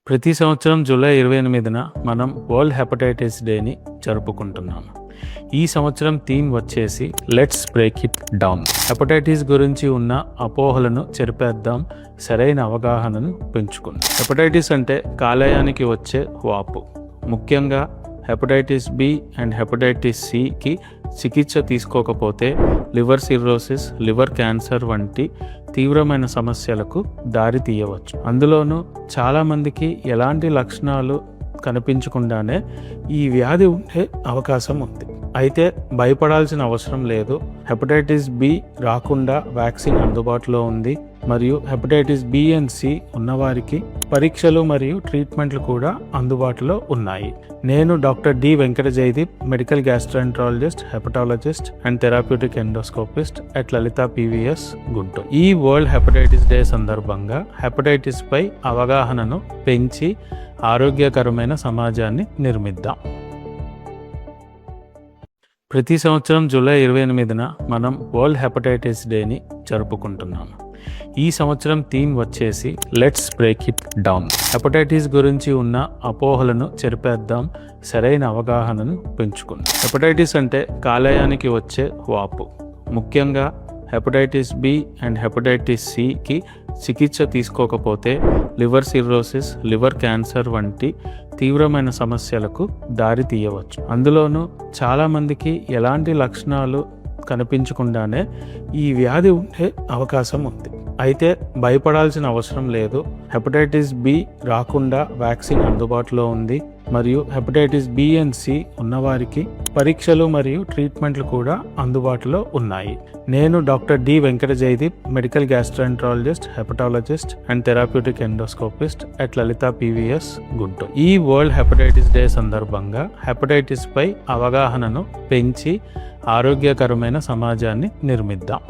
ప్రతి సంవత్సరం జూలై 28న మనం వరల్డ్ హెపటైటిస్ డేని జరుపుకుంటున్నాము. ఈ సంవత్సరం థీమ్ వచ్చేసి let's break it down. Hepatitis గురించి ఉన్న అపోహలను చెరిపేద్దాం, సరైన అవగాహనను పెంచుకుందాం. హెపటైటిస్ అంటే కాలేయానికి వచ్చే వాపు. ముఖ్యంగా హెపటైటిస్ బి అండ్ హెపటైటిస్ సికి చికిత్స తీసుకోకపోతే లివర్ సిర్రోసిస్, లివర్ క్యాన్సర్ వంటి తీవ్రమైన సమస్యలకు దారి తీయవచ్చు. అందులోనూ చాలామందికి ఎలాంటి లక్షణాలు కనిపించకుండానే ఈ వ్యాధి ఉండే అవకాశం ఉంది. అయితే భయపడాల్సిన అవసరం లేదు. హెపటైటిస్ బి రాకుండా వ్యాక్సిన్ అందుబాటులో ఉంది మరియు హెపటైటిస్ బి అండ్ సి ఉన్నవారికి పరీక్షలు మరియు ట్రీట్మెంట్లు కూడా అందుబాటులో ఉన్నాయి. నేను doctor D Venkata Jaydeep, medical gastroenterologist, hepatologist and therapeutic endoscopist at Lalitha PVS Guntur. ఈ వరల్డ్ హెపటైటిస్ డే సందర్భంగా హెపటైటిస్ పై అవగాహనను పెంచి ఆరోగ్యకరమైన సమాజాన్ని నిర్మిద్దాం. ప్రతి సంవత్సరం జూలై 28న మనం వరల్డ్ హెపటైటిస్ డేని జరుపుకుంటున్నాము. ఈ సంవత్సరం థీమ్ వచ్చేసి let's break it down. Hepatitis గురించి ఉన్న అపోహలను చెరిపేద్దాం, సరైన అవగాహనను పెంచుకుందాం. హెపటైటిస్ అంటే కాలేయానికి వచ్చే వాపు. ముఖ్యంగా హెపటైటిస్ బి అండ్ హెపటైటిస్ సికి చికిత్స తీసుకోకపోతే లివర్ సిర్రోసిస్, లివర్ క్యాన్సర్ వంటి తీవ్రమైన సమస్యలకు దారి తీయవచ్చు. అందులోనూ చాలామందికి ఎలాంటి లక్షణాలు కనిపించకుండానే ఈ వ్యాధి ఉండే అవకాశం ఉంది. అయితే భయపడాల్సిన అవసరం లేదు. హెపటైటిస్ బి రాకుండా వ్యాక్సిన్ అందుబాటులో ఉంది మరియు హెపటైటిస్ బి అండ్ సి ఉన్నవారికి పరీక్షలు మరియు ట్రీట్మెంట్లు కూడా అందుబాటులో ఉన్నాయి. నేను doctor D Venkata Jaydeep, medical gastroenterologist, hepatologist and therapeutic endoscopist at Lalitha PVS Guntur. ఈ వరల్డ్ హెపటైటిస్ డే సందర్భంగా హెపటైటిస్ పై అవగాహనను పెంచి ఆరోగ్యకరమైన సమాజాన్ని నిర్మిద్దాం.